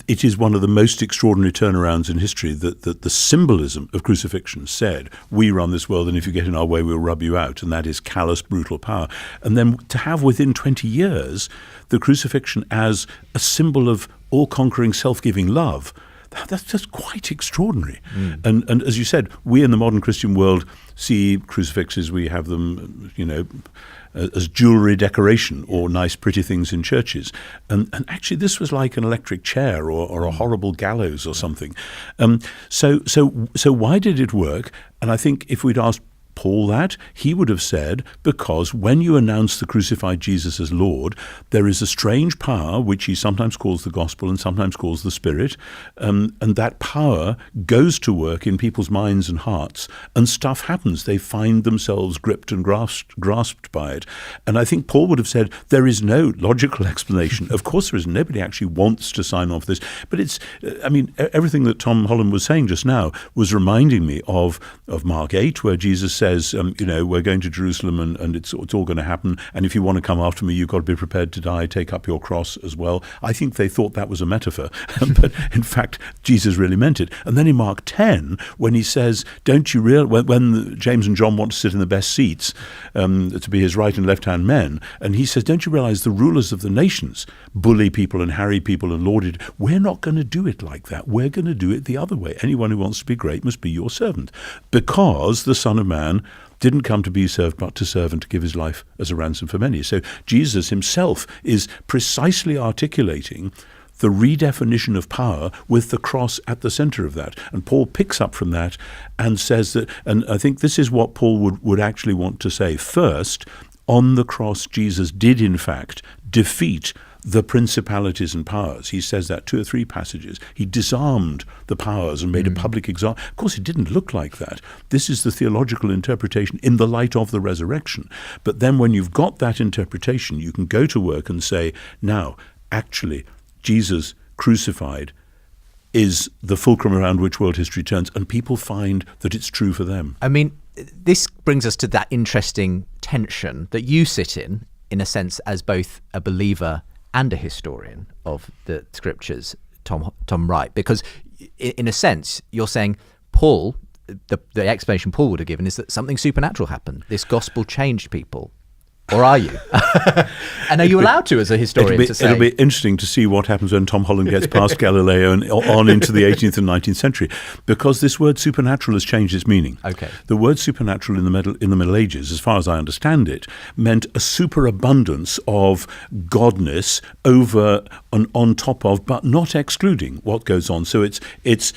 it is one of the most extraordinary turnarounds in history that the symbolism of crucifixion said, we run this world and if you get in our way, we'll rub you out. And that is callous, brutal power. And then to have within 20 years the crucifixion as a symbol of all-conquering, self-giving love, that's just quite extraordinary. And as you said, we in the modern Christian world see crucifixes, we have them, as jewelry decoration or nice pretty things in churches. And actually this was like an electric chair or a horrible gallows or something. So why did it work? And I think if we'd asked Paul that, he would have said, because when you announce the crucified Jesus as Lord, there is a strange power, which he sometimes calls the gospel and sometimes calls the Spirit, and that power goes to work in people's minds and hearts, and stuff happens. They find themselves gripped and grasped by it. And I think Paul would have said, there is no logical explanation. Of course there is. Nobody actually wants to sign off this. But it's, everything that Tom Holland was saying just now was reminding me of Mark 8, where Jesus says, we're going to Jerusalem and it's all going to happen. And if you want to come after me, you've got to be prepared to die, take up your cross as well. I think they thought that was a metaphor. But in fact, Jesus really meant it. And then in Mark 10, when he says, don't you realize, when James and John want to sit in the best seats to be his right and left-hand men, and he says, don't you realize the rulers of the nations bully people and harry people and lord it? We're not going to do it like that. We're going to do it the other way. Anyone who wants to be great must be your servant, because the Son of Man didn't come to be served, but to serve and to give his life as a ransom for many. So Jesus himself is precisely articulating the redefinition of power with the cross at the center of that. And Paul picks up from that and says that, and I think this is what Paul would actually want to say. First, on the cross, Jesus did in fact defeat the principalities and powers. He says that 2 or 3 passages. He disarmed the powers and made a public example. Of course, it didn't look like that. This is the theological interpretation in the light of the resurrection. But then when you've got that interpretation, you can go to work and say, now, actually, Jesus crucified is the fulcrum around which world history turns, and people find that it's true for them. I mean, this brings us to that interesting tension that you sit in a sense, as both a believer and a historian of the scriptures, Tom Wright, because in a sense you're saying Paul, the explanation Paul would have given is that something supernatural happened. This gospel changed people. Or are you? And are you allowed to, as a historian, to say? It'll be interesting to see what happens when Tom Holland gets past Galileo and on into the 18th and 19th century, because this word supernatural has changed its meaning. Okay. The word supernatural in the Middle Ages, as far as I understand it, meant a superabundance of godness over and on top of, but not excluding what goes on. So it's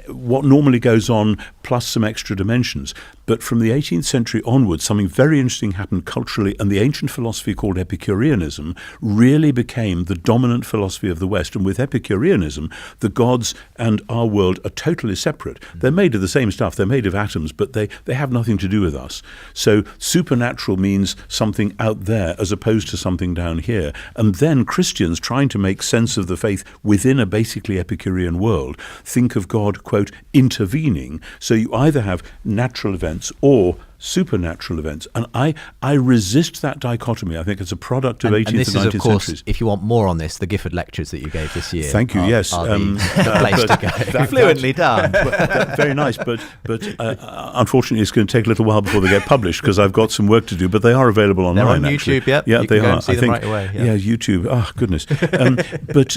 what normally goes on plus some extra dimensions. But from the 18th century onwards, something very interesting happened culturally, and the ancient philosophy called Epicureanism really became the dominant philosophy of the West. And with Epicureanism, the gods and our world are totally separate. They're made of the same stuff. They're made of atoms, but they have nothing to do with us. So supernatural means something out there as opposed to something down here. And then Christians trying to make sense of the faith within a basically Epicurean world think of God, quote, intervening. So you either have natural events or supernatural events. And I resist that dichotomy. I think it's a product of 18th and 19th this is, of course, centuries. if you want more on this, the Gifford lectures that you gave this year. Thank you, yes. Are the place to go. Fluently done. Very nice, but unfortunately it's going to take a little while before they get published because I've got some work to do, but they are available online. They're on actually. YouTube, yep. Yeah, You they can go are. and see them right away. Yeah, YouTube. Oh, goodness. But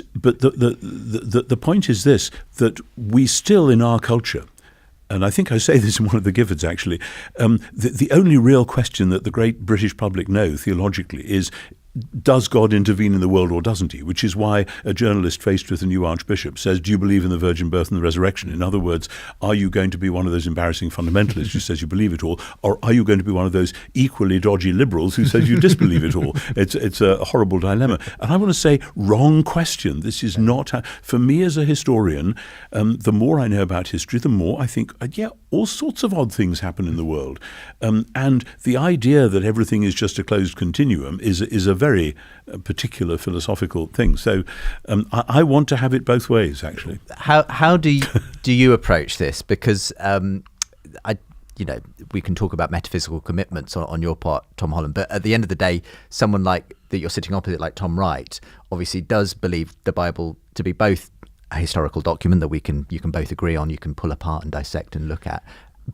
the point is this, that we still in our culture, and I think I say this in one of the Giffords actually, the only real question that the great British public know theologically is, does God intervene in the world or doesn't he? Which is why a journalist faced with a new archbishop says, do you believe in the virgin birth and the resurrection? In other words, are you going to be one of those embarrassing fundamentalists who says you believe it all, or are you going to be one of those equally dodgy liberals who says you disbelieve it all? It's a horrible dilemma. And I want to say, wrong question. This is not, for me as a historian, the more I know about history, the more I think, all sorts of odd things happen in the world. And the idea that everything is just a closed continuum is a very particular philosophical thing. So I want to have it both ways, actually. How do you approach this? Because we can talk about metaphysical commitments on your part, Tom Holland, but at the end of the day, someone like that you're sitting opposite, like Tom Wright, obviously does believe the Bible to be both a historical document that you can both agree on, you can pull apart and dissect and look at,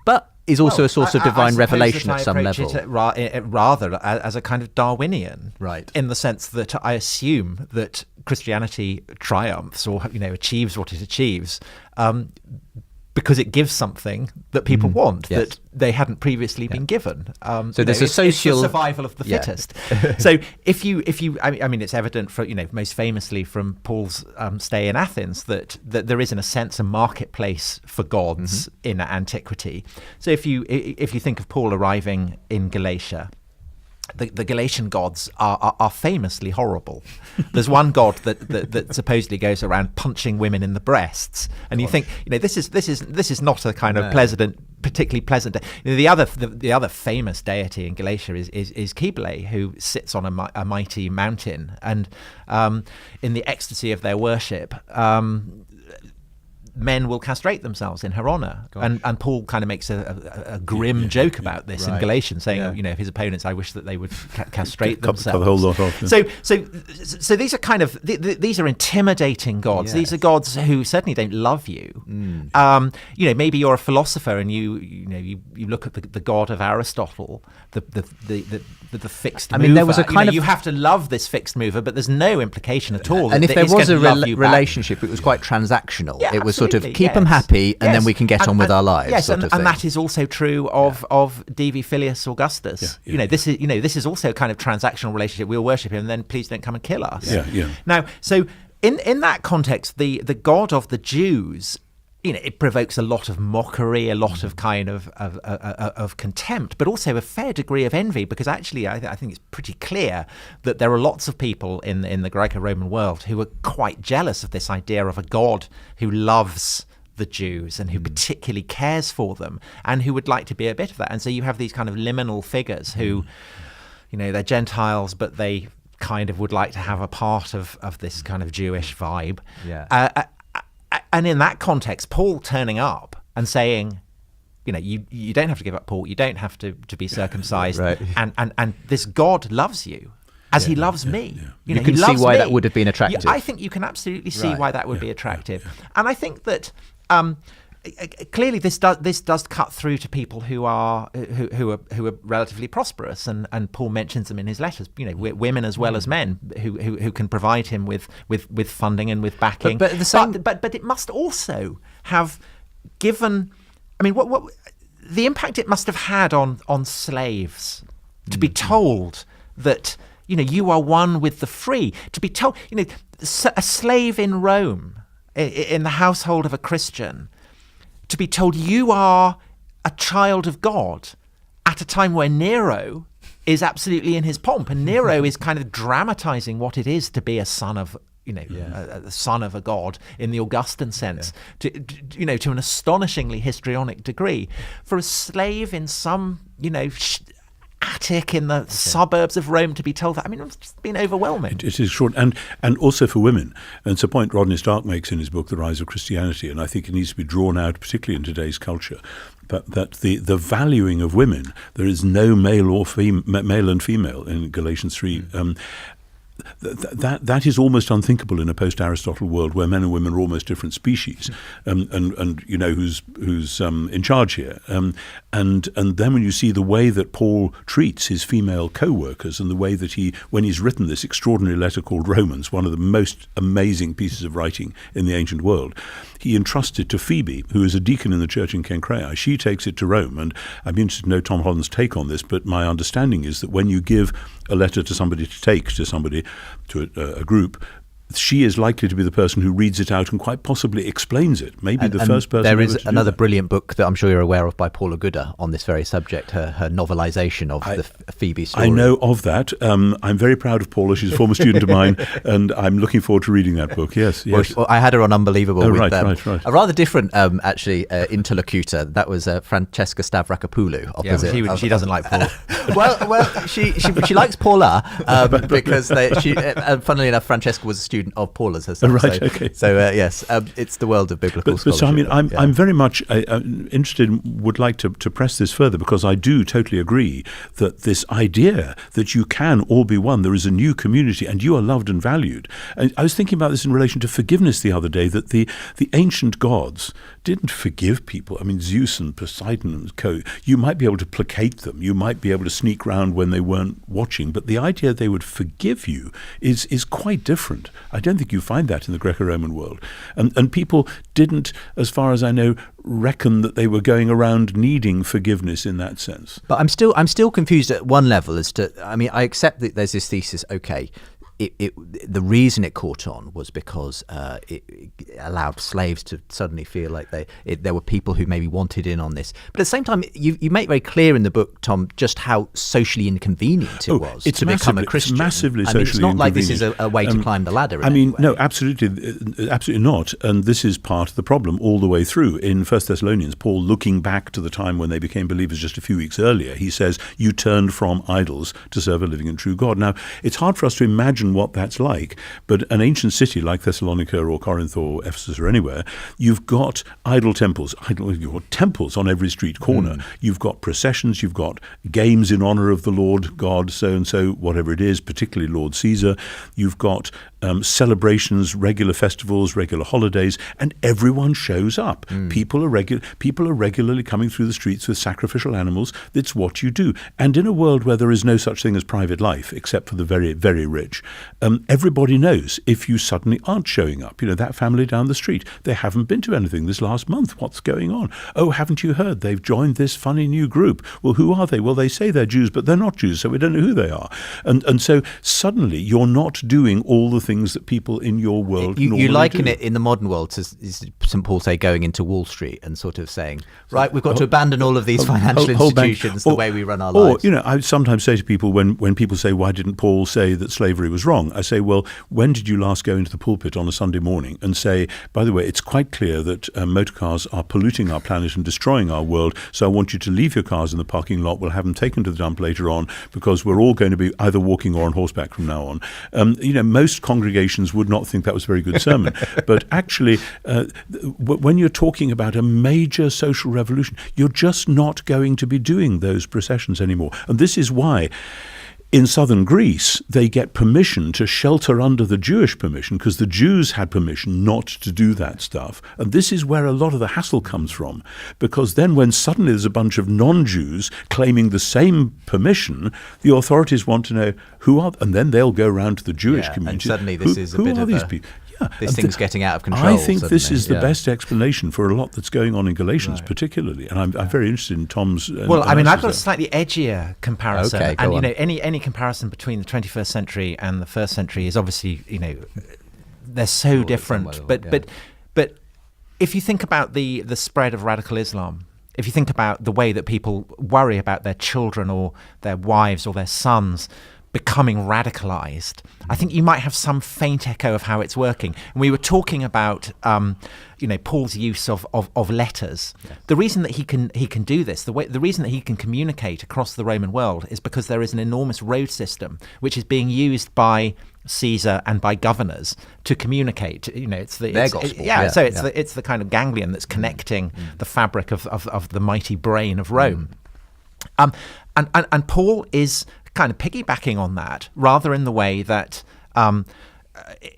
but is also a source of divine revelation at some level. Rather as a kind of Darwinian, right? In the sense that I assume that Christianity triumphs or achieves what it achieves because it gives something that people want that they hadn't previously been given. So there's a social it's the survival of the fittest. So if you, I mean, it's evident for most famously from Paul's stay in Athens that there is in a sense a marketplace for gods in antiquity. So if you think of Paul arriving in Galatia, the Galatian gods are famously horrible. There's one god that supposedly goes around punching women in the breasts, and you think this is not a kind of particularly pleasant. The other famous deity in Galatia is Cybele, who sits on a mighty mountain, and in the ecstasy of their worship, men will castrate themselves in her honor. And Paul kind of makes a grim joke about this in Galatians, saying, of his opponents, I wish that they would castrate themselves. Cut the whole lot off. So these are kind of these are intimidating gods. Yes. These are gods who certainly don't love you. Maybe you're a philosopher and you look at the god of Aristotle, the fixed mover. I mean, there was a kind of you have to love this fixed mover, but there's no implication at all. And if there was a relationship, it was quite transactional. Yeah, it was sort of keep them happy, and then we can get on with our lives. Yes, and that is also true of Divi Filius Augustus. This is also a kind of transactional relationship. We'll worship him, and then please don't come and kill us. Now, so in that context, the God of the Jews, it provokes a lot of mockery, a lot of kind of contempt, but also a fair degree of envy, because actually I think it's pretty clear that there are lots of people in the Greco-Roman world who are quite jealous of this idea of a God who loves the Jews and who particularly cares for them and who would like to be a bit of that. And so you have these kind of liminal figures who, they're Gentiles, but they kind of would like to have a part of this kind of Jewish vibe. And in that context, Paul turning up and saying, you don't have to give up Paul, you don't have to be circumcised, and this God loves you as he loves me. You can see why that would have been attractive. I think you can absolutely see why that would be attractive. And I think that clearly this does cut through to people who are relatively prosperous, and Paul mentions them in his letters. Women as well as men who can provide him with funding and with backing. But it must also have given. I mean, what the impact it must have had on slaves to be told that you are one with the free. To be told, a slave in Rome, in the household of a Christian, to be told you are a child of God at a time where Nero is absolutely in his pomp, and Nero is kind of dramatizing what it is to be a son of a son of a god in the Augustan sense, to an astonishingly histrionic degree. For a slave in some attic in the suburbs of Rome to be told that, it's just been overwhelming. It is short, and also for women. And it's a point Rodney Stark makes in his book, The Rise of Christianity, and I think it needs to be drawn out, particularly in today's culture, that the valuing of women, there is no male and female in Galatians 3. That is almost unthinkable in a post-Aristotle world where men and women are almost different species, and who's in charge here, and then when you see the way that Paul treats his female co-workers, and the way that when he's written this extraordinary letter called Romans, one of the most amazing pieces of writing in the ancient world, he entrusted to Phoebe, who is a deacon in the church in Cenchreae. She takes it to Rome, and I'd be interested to know Tom Holland's take on this, but my understanding is that when you give a letter to somebody to take to somebody, to a group, she is likely to be the person who reads it out and quite possibly explains it. Maybe the first person. There is another brilliant book that I'm sure you're aware of by Paula Gooder on this very subject, her novelisation of the Phoebe story. I know of that. I'm very proud of Paula. She's a former student of mine, and I'm looking forward to reading that book. Yes. Well, I had her on Unbelievable with right. a rather different, interlocutor. That was Francesca Stavrakopoulou. Opposite. She doesn't like Paul. well, she likes Paula because funnily enough, Francesca was a student of Paula's herself. Right, okay. So yes, it's the world of biblical scholarship. So I'm very much interested, would like to press this further, because I do totally agree that this idea that you can all be one, there is a new community and you are loved and valued. And I was thinking about this in relation to forgiveness the other day, that the ancient gods didn't forgive people. Zeus and Poseidon and co, you might be able to placate them, you might be able to sneak round when they weren't watching, but the idea they would forgive you is quite different. I don't think you find that in the Greco-Roman world. And people didn't, as far as I know, reckon that they were going around needing forgiveness in that sense. But I'm still confused at one level as to, I accept that there's this thesis, okay, the reason it caught on was because it allowed slaves to suddenly feel like there were people who maybe wanted in on this. But at the same time, you make very clear in the book, Tom, just how socially inconvenient it was to become a Christian. It's massively socially it's not like this is inconvenient. a way to climb the ladder. No, absolutely not. And this is part of the problem all the way through. In 1 Thessalonians, Paul, looking back to the time when they became believers just a few weeks earlier, he says, you turned from idols to serve a living and true God. Now, it's hard for us to imagine what that's like, but an ancient city like Thessalonica or Corinth or Ephesus or anywhere, you've got idol temples, you've got temples on every street corner. You've got processions, you've got games in honor of the Lord God, so-and-so, whatever it is, particularly Lord Caesar. You've got celebrations, regular festivals, regular holidays, and everyone shows up. People are regularly coming through the streets with sacrificial animals. It's what you do. And in a world where there is no such thing as private life, except for the very, very rich, everybody knows if you suddenly aren't showing up. That family down the street, they haven't been to anything this last month. What's going on? Oh, haven't you heard? They've joined this funny new group. Well, who are they? Well, they say they're Jews, but they're not Jews, so we don't know who they are. And so suddenly you're not doing all the things that people in your world normally you liken do. it in the modern world to St. Paul, say, going into Wall Street and sort of saying, right, we've got to abandon all of these financial institutions, the way we run our lives. Or, I sometimes say to people when people say, why didn't Paul say that slavery was wrong? I say, well, when did you last go into the pulpit on a Sunday morning and say, by the way, it's quite clear that motor cars are polluting our planet and destroying our world, so I want you to leave your cars in the parking lot. We'll have them taken to the dump later on because we're all going to be either walking or on horseback from now on. Most congregations would not think that was a very good sermon. But actually, when you're talking about a major social revolution, you're just not going to be doing those processions anymore. And this is why in southern Greece, they get permission to shelter under the Jewish permission because the Jews had permission not to do that stuff. And this is where a lot of the hassle comes from, because then when suddenly there's a bunch of non-Jews claiming the same permission, the authorities want to know who are, and then they'll go around to the Jewish community. And suddenly this is a bit of these people? This thing's getting out of control. I think this suddenly. is the best explanation for a lot that's going on in Galatians, particularly. And I'm very interested in Tom's. Well, I mean, I've got a slightly edgier comparison, Okay, and go on. any comparison between the 21st century and the first century is obviously, they're so different. But if you think about the spread of radical Islam, if you think about the way that people worry about their children or their wives or their sons becoming radicalized, I think you might have some faint echo of how it's working. And we were talking about Paul's use of letters. Yeah. The reason that he can do this, the reason that he can communicate across the Roman world, is because there is an enormous road system which is being used by Caesar and by governors to communicate. It's their gospel. It's the kind of ganglion that's connecting the fabric of the mighty brain of Rome. And Paul is kind of piggybacking on that, rather in the way that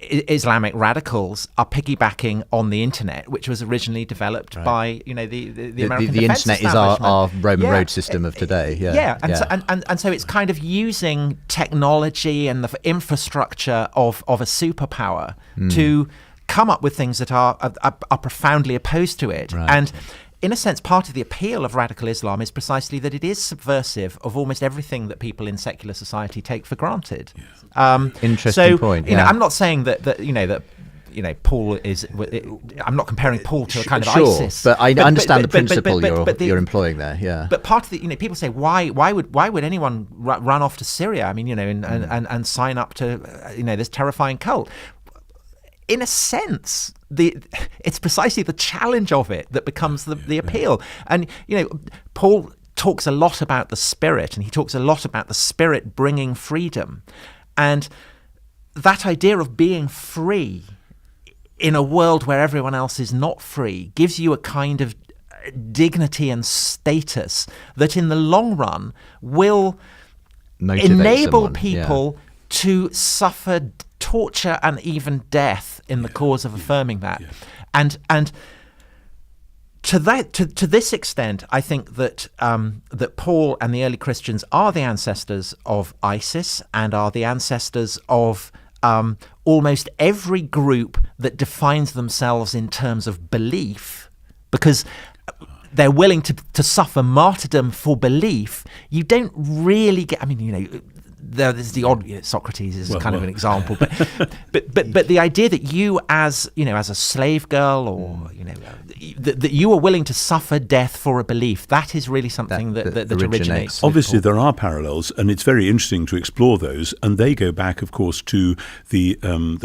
Islamic radicals are piggybacking on the internet, which was originally developed by the American the defense internet is our Roman road system of today. So it's kind of using technology and the infrastructure of a superpower to come up with things that are profoundly opposed to it. Right. And in a sense, part of the appeal of radical Islam is precisely that it is subversive of almost everything that people in secular society take for granted. Interesting point. I'm not saying that Paul is. I'm not comparing Paul to a kind of ISIS. But I understand the principle you're employing there. Yeah. But part of the people say why would anyone run off to Syria? I mean, and sign up to this terrifying cult. In a sense, it's precisely the challenge of it that becomes the appeal. And, Paul talks a lot about the Spirit, and he talks a lot about the Spirit bringing freedom. And that idea of being free in a world where everyone else is not free gives you a kind of dignity and status that in the long run will enable people to suffer torture and even death in the cause of affirming that. And to this extent, I think that that Paul and the early Christians are the ancestors of ISIS and are the ancestors of almost every group that defines themselves in terms of belief, because they're willing to suffer martyrdom for belief. You don't really get. I mean, there's the odd Socrates is kind of an example, but the idea that you as a slave girl or that you are willing to suffer death for a belief, that is really something that originates. Obviously, there are parallels, and it's very interesting to explore those. And they go back, of course, to the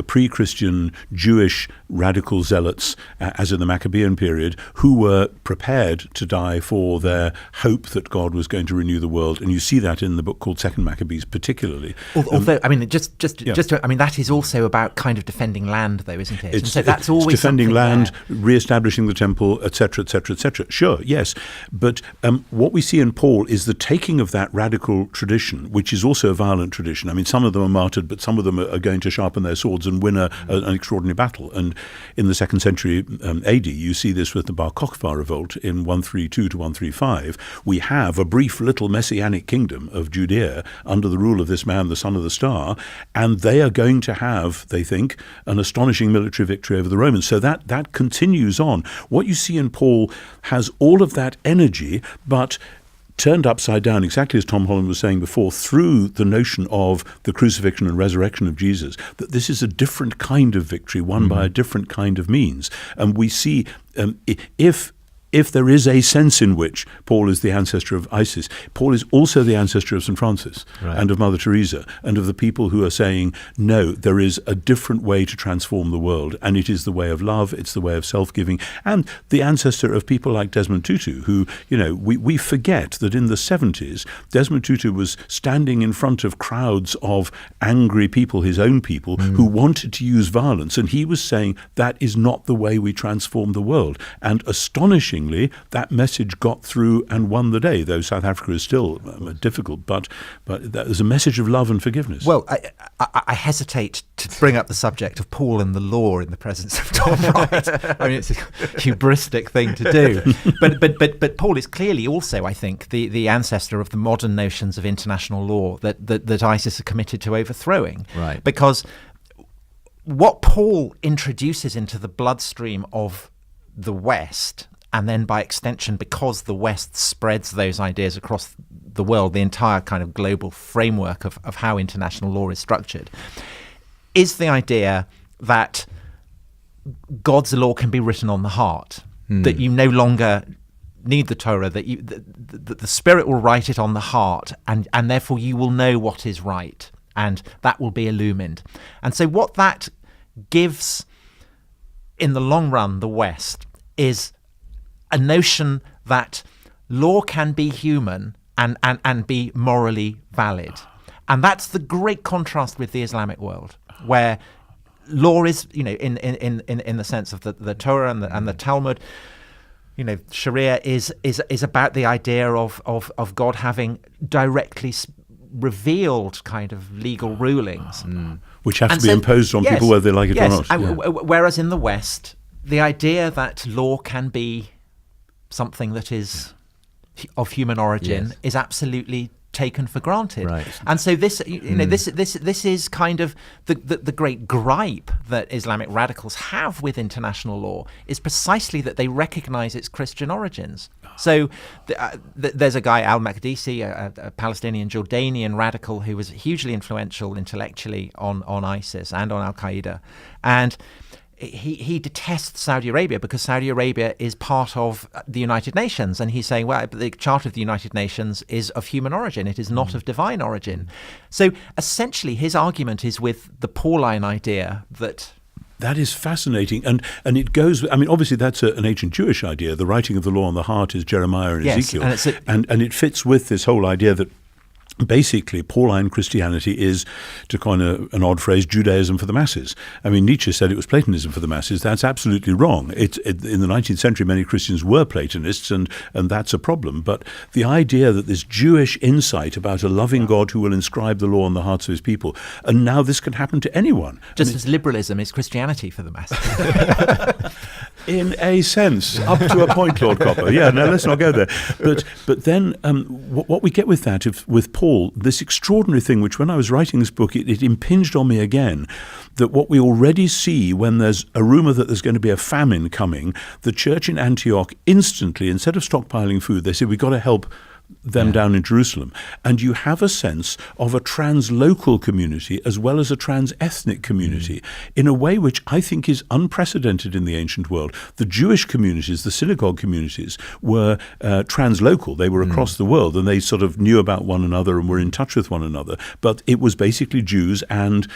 pre-Christian Jewish radical zealots, as in the Maccabean period, who were prepared to die for their hope that God was going to renew the world. And you see that in the book called Second Maccabees, particularly. Although, I mean, that is also about kind of defending land, though, isn't it? It's, so that's always defending land, there. re-establishing the temple, etc., etc., etc. Sure, yes. But what we see in Paul is the taking of that radical tradition, which is also a violent tradition. I mean, some of them are martyred, but some of them are going to sharpen their swords and win an extraordinary battle. And in the 2nd century AD, you see this with the Bar Kokhba revolt in 132 to 135. We have a brief little messianic kingdom of Judea under the rule of this man, the son of the star, and they are going to have, they think, an astonishing military victory over the Romans. So that continues on. What you see in Paul has all of that energy, but turned upside down, exactly as Tom Holland was saying before, through the notion of the crucifixion and resurrection of Jesus, that this is a different kind of victory, won by a different kind of means. And we see if there is a sense in which Paul is the ancestor of ISIS, Paul is also the ancestor of St. Francis and of Mother Teresa and of the people who are saying, no, there is a different way to transform the world, and it is the way of love, it's the way of self-giving, and the ancestor of people like Desmond Tutu, who, we forget that in the 70s, Desmond Tutu was standing in front of crowds of angry people, his own people, who wanted to use violence, and he was saying that is not the way we transform the world. And astonishing interestingly, that message got through and won the day, though South Africa is still difficult, but there's a message of love and forgiveness. Well, I hesitate to bring up the subject of Paul and the law in the presence of Tom Wright. I mean, it's a hubristic thing to do. But Paul is clearly also, I think, the ancestor of the modern notions of international law that ISIS are committed to overthrowing. Right. Because what Paul introduces into the bloodstream of the West, and then by extension, because the West spreads those ideas across the world, the entire kind of global framework of how international law is structured, is the idea that God's law can be written on the heart, that you no longer need the Torah, that the Spirit will write it on the heart, and therefore you will know what is right, and that will be illumined. And so what that gives in the long run the West is a notion that law can be human and be morally valid. And that's the great contrast with the Islamic world, where law is, in the sense of the Torah and the Talmud, Sharia is about the idea of God having directly revealed kind of legal rulings. Which have to be imposed on people whether they like it or not. Whereas in the West, the idea that law can be something that is of human origin is absolutely taken for granted. Right. And so this is kind of the great gripe that Islamic radicals have with international law, is precisely that they recognize its Christian origins. So there's a guy, Al-Makdisi, a Palestinian Jordanian radical who was hugely influential intellectually on ISIS and on Al-Qaeda, and he detests Saudi Arabia because Saudi Arabia is part of the United Nations, and he's saying, well, the Charter of the United Nations is of human origin, it is not of divine origin. So essentially his argument is with the Pauline idea that is fascinating, and it goes. I mean, obviously, that's an ancient Jewish idea. The writing of the law on the heart is Jeremiah and Ezekiel, and it fits with this whole idea that basically Pauline Christianity is, to coin an odd phrase, Judaism for the masses. I mean, Nietzsche said it was Platonism for the masses. That's absolutely wrong. In the 19th century, many Christians were Platonists, and that's a problem. But the idea that this Jewish insight about a loving God who will inscribe the law on the hearts of his people, and now this can happen to anyone. Just as liberalism is Christianity for the masses. In a sense, up to a point, Lord Copper. Yeah, no, let's not go there. But then what we get with that, with Paul, this extraordinary thing, which when I was writing this book, it impinged on me again, that what we already see when there's a rumor that there's going to be a famine coming, the church in Antioch instantly, instead of stockpiling food, they said, we've got to help them down in Jerusalem. And you have a sense of a translocal community as well as a trans-ethnic community in a way which I think is unprecedented in the ancient world. The Jewish communities, the synagogue communities, were translocal. They were across the world, and they sort of knew about one another and were in touch with one another. But it was basically Jews and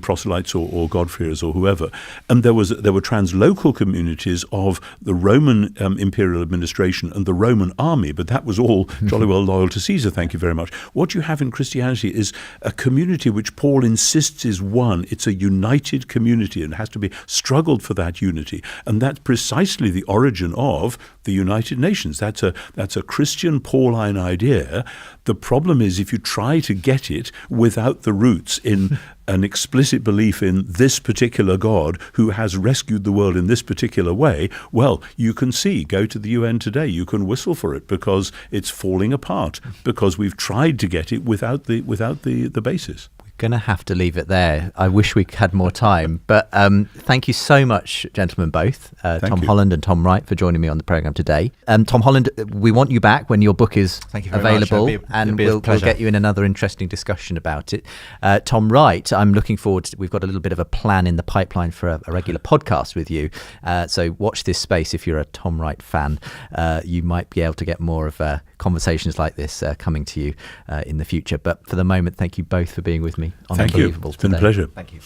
proselytes or God-fearers or whoever. And there were translocal communities of the Roman imperial administration and the Roman army, but that was all jolly well loyal to Caesar, thank you very much. What you have in Christianity is a community which Paul insists is one. It's a united community and has to be struggled for that unity. And that's precisely the origin of the United Nations. That's a Christian Pauline idea. The problem is if you try to get it without the roots in an explicit belief in this particular God who has rescued the world in this particular way, well, you can see, go to the UN today, you can whistle for it because it's falling apart, because we've tried to get it without the basis. Going to have to leave it there. I wish we had more time, but thank you so much, gentlemen, both, Tom Holland and Tom Wright, for joining me on the programme today. Tom Holland, we want you back when your book is available, and we'll get you in another interesting discussion about it. Tom Wright, I'm looking forward to, we've got a little bit of a plan in the pipeline for a regular podcast with you, so watch this space if you're a Tom Wright fan. You might be able to get more of conversations like this coming to you in the future, but for the moment, thank you both for being with me. Thank you. It's been a pleasure. Thank you.